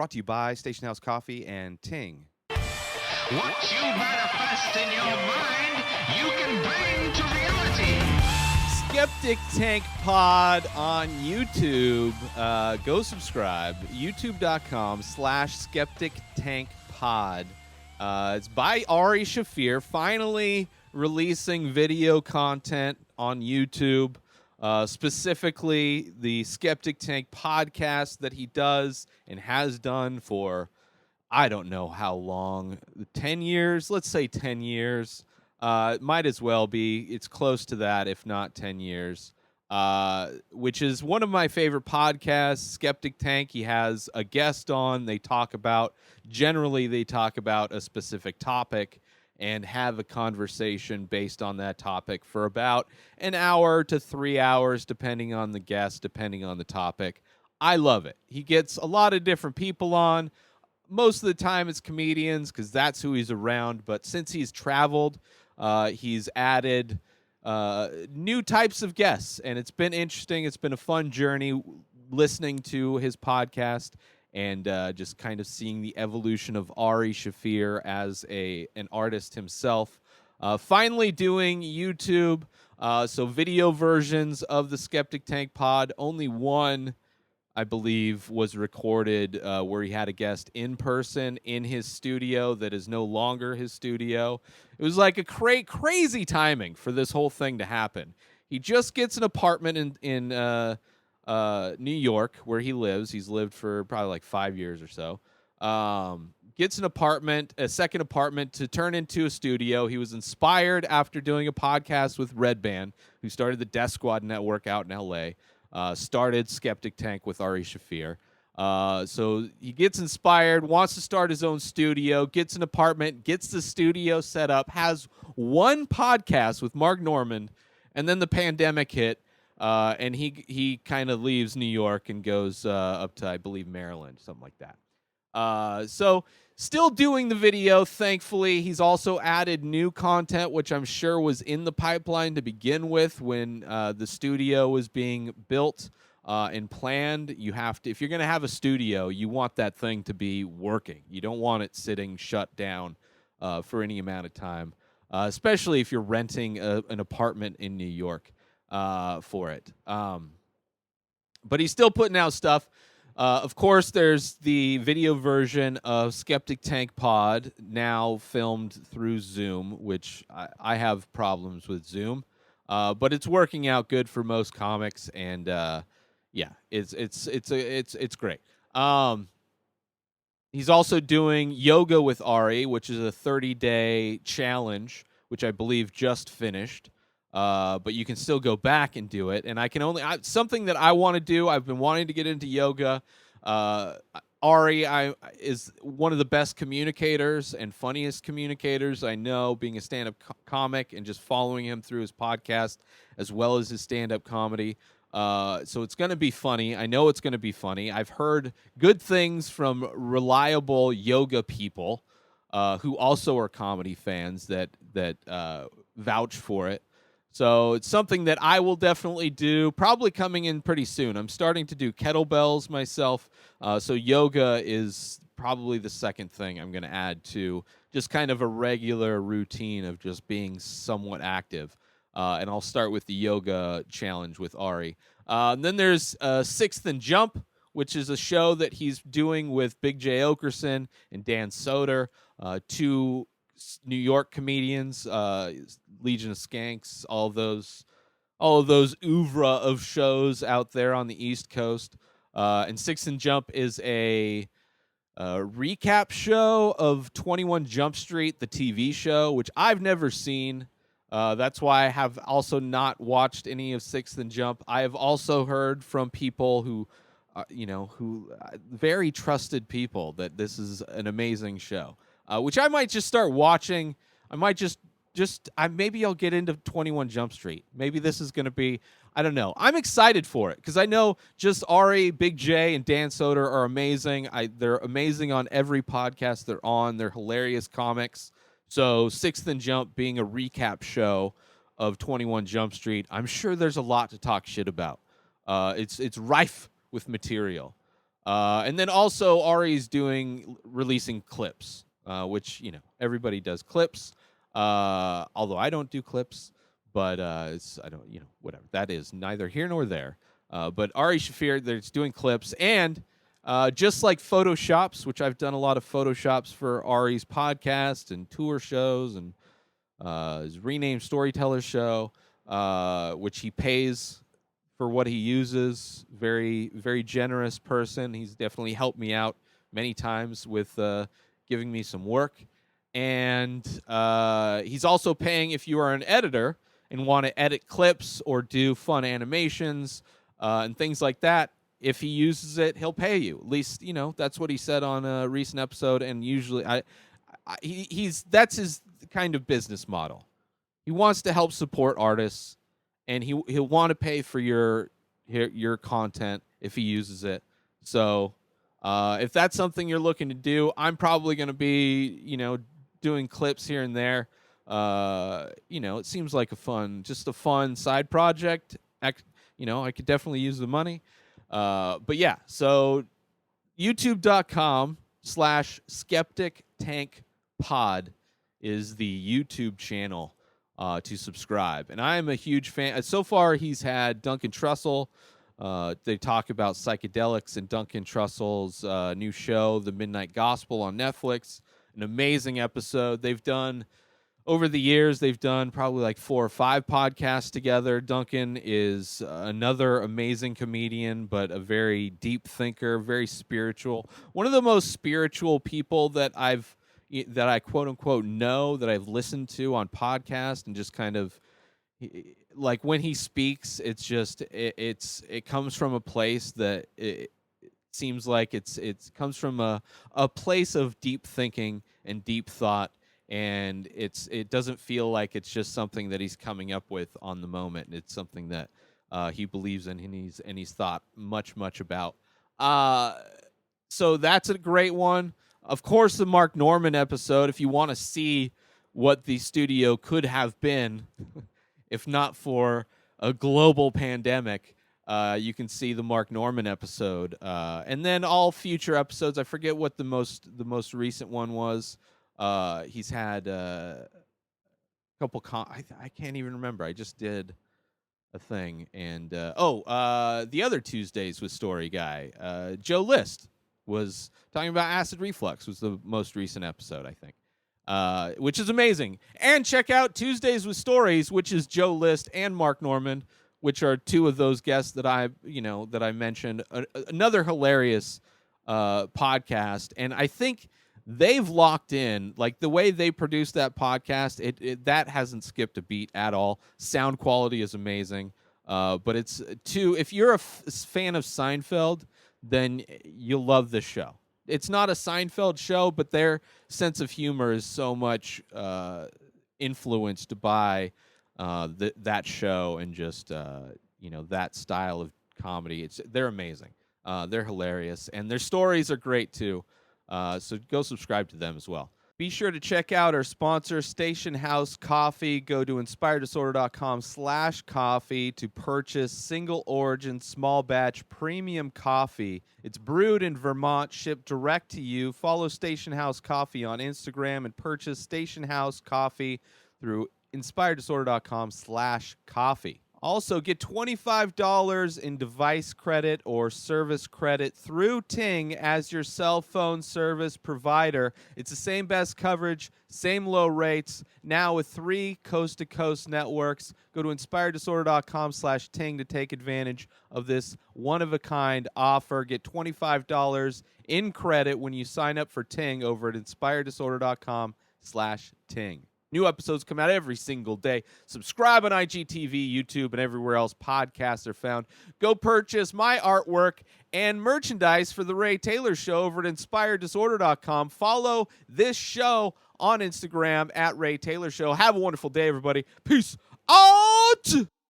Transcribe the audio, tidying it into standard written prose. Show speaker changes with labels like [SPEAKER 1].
[SPEAKER 1] Brought to you by Station House Coffee and Ting.
[SPEAKER 2] What you manifest in your mind, you can bring to reality.
[SPEAKER 3] Skeptic Tank Pod on YouTube. Go subscribe. YouTube.com/SkepticTankPod. It's by Ari Shaffir, finally releasing video content on YouTube. Specifically, the Skeptic Tank podcast that he does and has done for, I don't know how long, 10 years? Let's say 10 years. It might as well be. It's close to that, if not 10 years, which is one of my favorite podcasts, Skeptic Tank. He has a guest on. They talk about a specific topic and have a conversation based on that topic for about an hour to 3 hours, depending on the guest, depending on the topic. I love it. He gets a lot of different people on. Most of the time it's comedians because that's who he's around. But since he's traveled, he's added new types of guests. And it's been interesting. It's been a fun journey listening to his podcast and just kind of seeing the evolution of Ari Shaffir as an artist himself. Finally doing YouTube, so video versions of the Skeptic Tank Pod. Only one, I believe, was recorded where he had a guest in person in his studio that is no longer his studio. It was like a crazy timing for this whole thing to happen. He just gets an apartment in New York where he lives. He's lived for probably like 5 years or so. Gets an apartment, a second apartment to turn into a studio. He was inspired after doing a podcast with Red Band, who started the Death Squad Network out in L.A., started Skeptic Tank with Ari Shaffir. So he gets inspired, wants to start his own studio, gets an apartment, gets the studio set up, has one podcast with Mark Norman, and then the pandemic hit, and he kind of leaves New York and goes up to, I believe, Maryland, something like that. So still doing the video, thankfully. He's also added new content, which I'm sure was in the pipeline to begin with when the studio was being built and planned. You have to, if you're going to have a studio, you want that thing to be working. You don't want it sitting shut down for any amount of time, especially if you're renting an apartment in New York for it. But he's still putting out stuff. Of course, there's the video version of Skeptic Tank Pod, now filmed through Zoom, which I have problems with Zoom, but it's working out good for most comics, and yeah, it's great. He's also doing Yoga with Ari, which is a 30-day challenge, which I believe just finished. But you can still go back and do it. And something that I want to do. I've been wanting to get into yoga. Ari is one of the best communicators and funniest communicators I know, being a stand-up comic and just following him through his podcast as well as his stand-up comedy. So it's going to be funny. I know it's going to be funny. I've heard good things from reliable yoga people who also are comedy fans that vouch for it. So it's something that I will definitely do, probably coming in pretty soon. I'm starting to do kettlebells myself, so yoga is probably the second thing I'm going to add to just kind of a regular routine of just being somewhat active. And I'll start with the yoga challenge with Ari. Then there's Sixth and Jump, which is a show that he's doing with Big J. Okerson and Dan Soder, two New York comedians, Legion of Skanks, all of those oeuvre of shows out there on the East Coast. And Six and Jump is a recap show of 21 Jump Street, the TV show, which I've never seen. That's why I have also not watched any of Sixth and Jump. I have also heard from people who very trusted people that this is an amazing show. Which I might just start watching. I might maybe I'll get into 21 Jump Street. Maybe this is going to be, I don't know. I'm excited for it because I know just Ari, Big J, and Dan Soder are amazing. They're amazing on every podcast they're on. They're hilarious comics. So Sixth and Jump being a recap show of 21 Jump Street, I'm sure there's a lot to talk shit about. It's rife with material. And then also Ari's releasing clips, which, everybody does clips. Although I don't do clips, but I don't, whatever. That is neither here nor there. But Ari Shaffir, they're doing clips, and just like Photoshops, which I've done a lot of Photoshops for Ari's podcast and tour shows, and his renamed Storyteller show, which he pays for what he uses. Very, very generous person. He's definitely helped me out many times with giving me some work. And he's also paying if you are an editor and want to edit clips or do fun animations and things like that. If he uses it, he'll pay you. At least, that's what he said on a recent episode. And usually, that's his kind of business model. He wants to help support artists, and he'll want to pay for your content if he uses it. So if that's something you're looking to do, I'm probably going to be, doing clips here and there. It seems like a fun side project. I could definitely use the money. But yeah, so youtube.com/SkepticTankPod is the YouTube channel to subscribe. And I am a huge fan. So far, he's had Duncan Trussell. They talk about psychedelics in Duncan Trussell's new show, The Midnight Gospel, on Netflix. An amazing episode. Over the years, they've done probably like 4 or 5 podcasts together. Duncan is another amazing comedian, but a very deep thinker, very spiritual. One of the most spiritual people that I quote unquote know, that I've listened to on podcast, and just kind of like when he speaks, it's just it comes from a place that it seems like it comes from a place of deep thinking and deep thought. And it doesn't feel like it's just something that he's coming up with on the moment. It's something that he believes in, and he's thought much about. So that's a great one. Of course, the Mark Norman episode, if you want to see what the studio could have been if not for a global pandemic, you can see the Mark Norman episode. And then all future episodes, I forget what the most recent one was. He's had a couple. I can't even remember. I just did a thing, and the other Tuesdays with Story Guy, Joe List was talking about acid reflux. Was the most recent episode, I think, which is amazing. And check out Tuesdays with Stories, which is Joe List and Mark Norman, which are 2 of those guests that I mentioned. Another hilarious podcast, and I think they've locked in, like the way they produce that podcast, that hasn't skipped a beat at all. Sound quality is amazing. But it's if you're a fan of Seinfeld, then you'll love this show. It's not a Seinfeld show, but their sense of humor is so much influenced by that show, and just that style of comedy. They're amazing. They're hilarious, and their stories are great too. So go subscribe to them as well. Be sure to check out our sponsor, Station House Coffee. Go to inspireddisorder.com/coffee to purchase single origin, small batch premium coffee. It's brewed in Vermont, shipped direct to you. Follow Station House Coffee on Instagram and purchase Station House Coffee through inspireddisorder.com/coffee. Also, get $25 in device credit or service credit through Ting as your cell phone service provider. It's the same best coverage, same low rates, now with 3 coast-to-coast networks. Go to inspireddisorder.com/Ting to take advantage of this one-of-a-kind offer. Get $25 in credit when you sign up for Ting over at inspireddisorder.com/Ting. New episodes come out every single day. Subscribe on IGTV, YouTube, and everywhere else podcasts are found. Go purchase my artwork and merchandise for The Ray Taylor Show over at InspiredDisorder.com. Follow this show on Instagram at Ray Taylor Show. Have a wonderful day, everybody. Peace out!